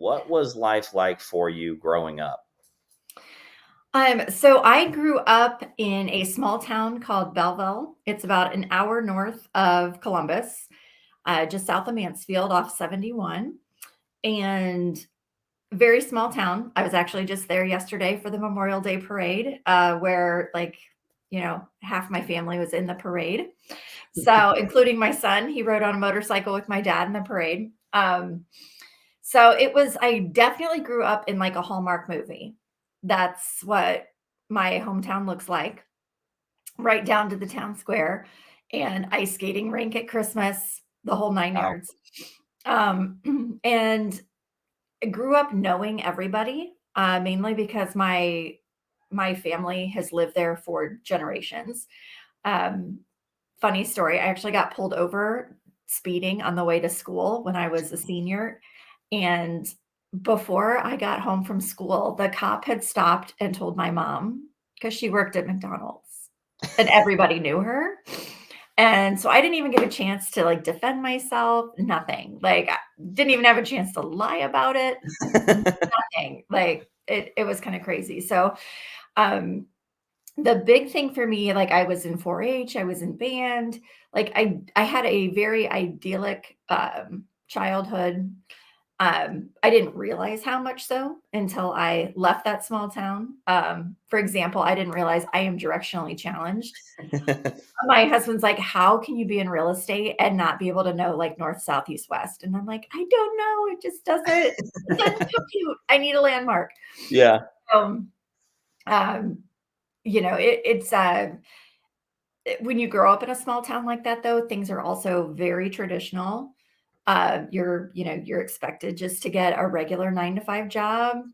what was life like for you growing up? So I grew up in a small town called Belleville. It's about an hour north of Columbus, just south of Mansfield off 71. And very small town. I was actually just there yesterday for the Memorial Day parade, where half my family was in the parade. So including my son, he rode on a motorcycle with my dad in the parade. I definitely grew up in like a Hallmark movie. That's what my hometown looks like, right down to the town square and ice skating rink at Christmas, the whole 9 Wow. yards. And I grew up knowing everybody, mainly because my family has lived there for generations. Um, Funny story, I actually got pulled over speeding on the way to school when I was a senior, and before I got home from school, the cop had stopped and told my mom because she worked at McDonald's, and everybody knew her. And so I didn't even get a chance to, like, defend myself, nothing. Like, I didn't even have a chance to lie about it, nothing. Like, it was kinda crazy. So, um, the big thing for me, like, I was in 4-H, I was in band, like, I had a very idyllic, childhood. I didn't realize how much so until I left that small town. For example, I didn't realize I am directionally challenged. My husband's like, "How can you be in real estate and not be able to know, like, north, south, east, west?" And I'm like, "I don't know, it doesn't compute. I need a landmark." Yeah. Um, um, when you grow up in a small town like that, though, things are also very traditional. You're expected just to get a regular 9 to 5 job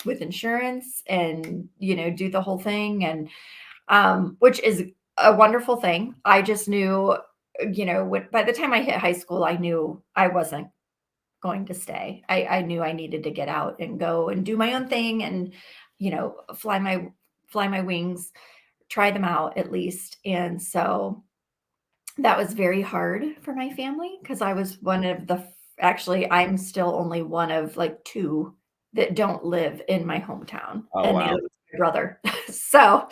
with insurance and, do the whole thing. And which is a wonderful thing. I just knew, by the time I hit high school, I knew I wasn't going to stay. I knew I needed to get out and go and do my own thing and, fly my wings, try them out at least. And so that was very hard for my family because I was one of actually, I'm still only one of like two that don't live in my hometown, Oh, and the wow. other is my brother. So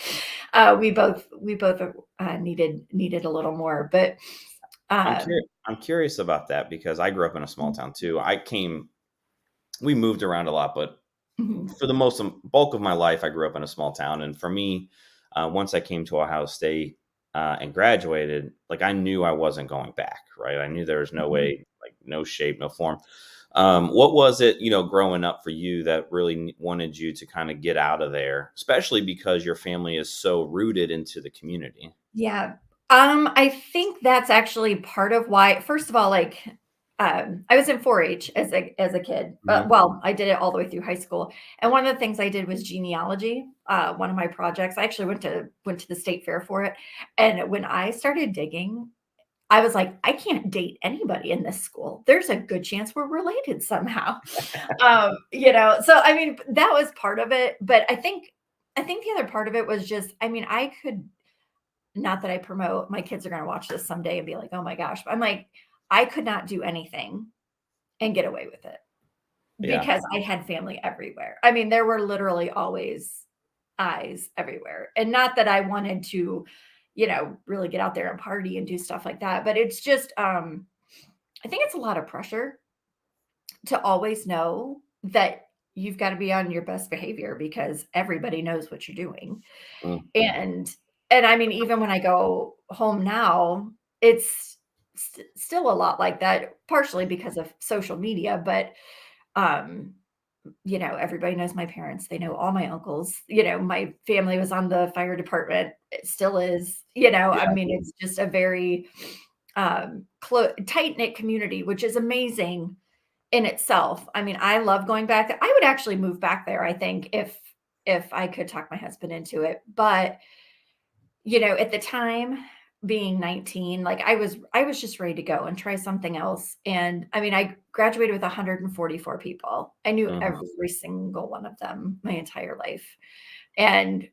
we both needed a little more, but um, I'm curious about that because I grew up in a small town too. We moved around a lot, but mhm, for the most bulk of my life, I grew up in a small town. And for me, once I came to Ohio State and graduated, like I knew I wasn't going back. Right? I knew there was no mhm. way, like no shape, no form. What was it, growing up for you that really wanted you to kind of get out of there, especially because your family is so rooted into the community? Yeah. I think that's actually part of why, first of all, like, I was in 4-H as a kid. Mhm. Well, I did it all the way through high school. And one of the things I did was genealogy. One of my projects. I actually went to the state fair for it. And when I started digging, I was like, I can't date anybody in this school. There's a good chance we're related somehow. So I mean, that was part of it. But I think the other part of it was just, I mean, I could, not that I promote, my kids are gonna watch this someday and be like, "Oh my gosh." But I'm like, I could not do anything and get away with it Yeah. because I had family everywhere. I mean, there were literally always eyes everywhere. And not that I wanted to, really get out there and party and do stuff like that, but it's just, I think it's a lot of pressure to always know that you've gotta be on your best behavior because everybody knows what you're doing. Mm. And and I mean, even when I go home now, it's still a lot like that, partially because of social media, but, um, everybody knows my parents, they know all my uncles, my family was on the fire department, it still is, I Yeah. mean, it's just a very, tight-knit community, which is amazing in itself. I mean, I love going back. I would actually move back there, I think, if I could talk my husband into it, but at the time, being 19, like, I was just ready to go and try something else, and, I mean, I graduated with 144 people. I knew Mhm. every single one of them my entire life, and,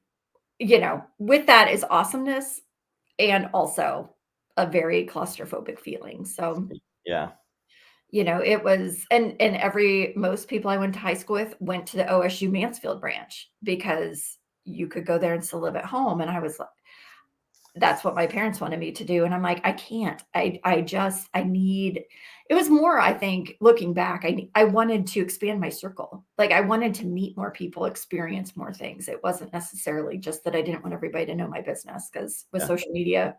with that is awesomeness and also a very claustrophobic feeling, so, Yeah. It was, and most people I went to high school with went to the OSU Mansfield branch because you could go there and still live at home. And I was like, that's what my parents wanted me to do. And I'm like, I can't. I need, it was more, I think, looking back, I wanted to expand my circle. Like I wanted to meet more people, experience more things. It wasn't necessarily just that I didn't want everybody to know my business, because with Yeah. social media,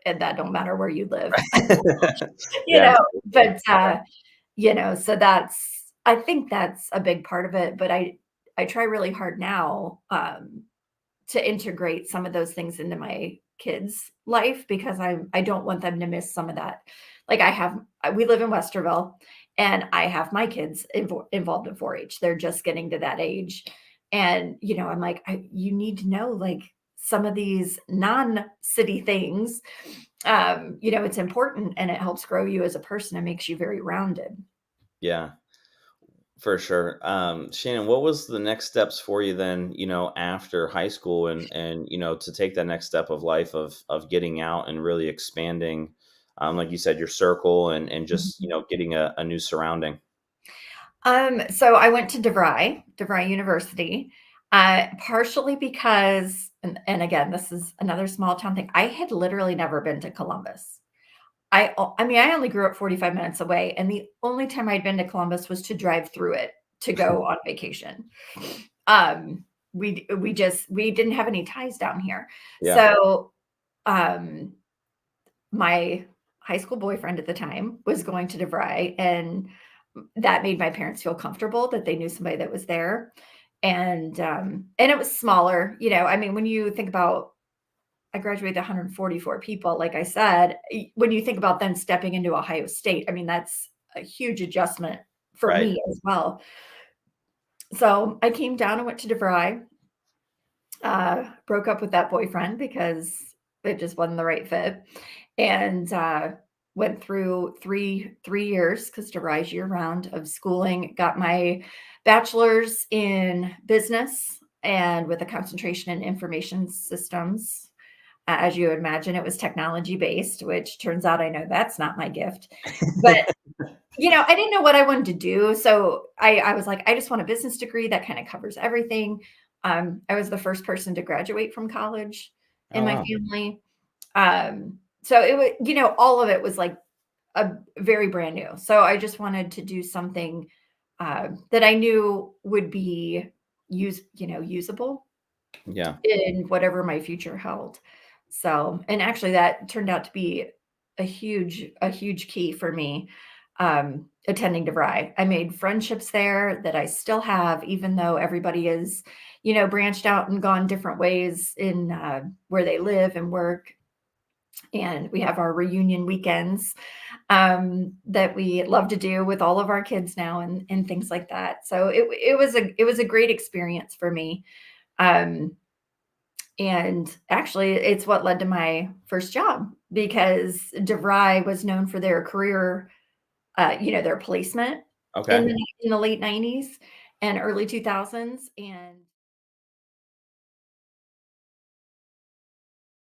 and that don't matter where you live, you Yeah. know, but, so I think that's a big part of it. But I try really hard now, to integrate some of those things into my kids' life, because I don't want them to miss some of that. Like we live in Westerville, and I have my kids involved in 4-H. They're just getting to that age. And, I'm like, you need to know, like, some of these non-city things. It's important, and it helps grow you as a person. It makes you very rounded. Yeah. For sure. Shannon, what was the next steps for you then, after high school and to take that next step of life of getting out and really expanding, like you said, your circle and just, getting a new surrounding. So I went to DeVry University, partially because, and again, this is another small town thing. I had literally never been to Columbus. I mean, I only grew up 45 minutes away, and the only time I'd been to Columbus was to drive through it to go on vacation. Um, we didn't have any ties down here. Yeah. So, um, my high school boyfriend at the time was going to DeVry, and that made my parents feel comfortable that they knew somebody that was there. And it was smaller, I mean, when you think about, I graduated 144 people, like I said, when you think about them stepping into Ohio State, I mean, that's a huge adjustment for Right. me as well. So I came down and went to DeVry, broke up with that boyfriend because it just wasn't the right fit, and went through three years, because DeVry's year round, of schooling. Got my bachelor's in business, and with a concentration in information systems. As you would imagine, it was technology based, which turns out I know that's not my gift. But I didn't know what I wanted to do. So I was like, I just want a business degree that kind of covers everything. I was the first person to graduate from college in Oh, my wow. family. So it was, all of it was like a very brand new. So I just wanted to do something that I knew would be usable Yeah. in whatever my future held. So, and actually that turned out to be a huge key for me, attending DeVry. I made friendships there that I still have, even though everybody is, branched out and gone different ways in where they live and work. And we have our reunion weekends, that we love to do with all of our kids now, and things like that. So it was a great experience for me. Um, and actually, it's what led to my first job, because DeVry was known for their career, their placement in Okay. the late 90s and early 2000s. And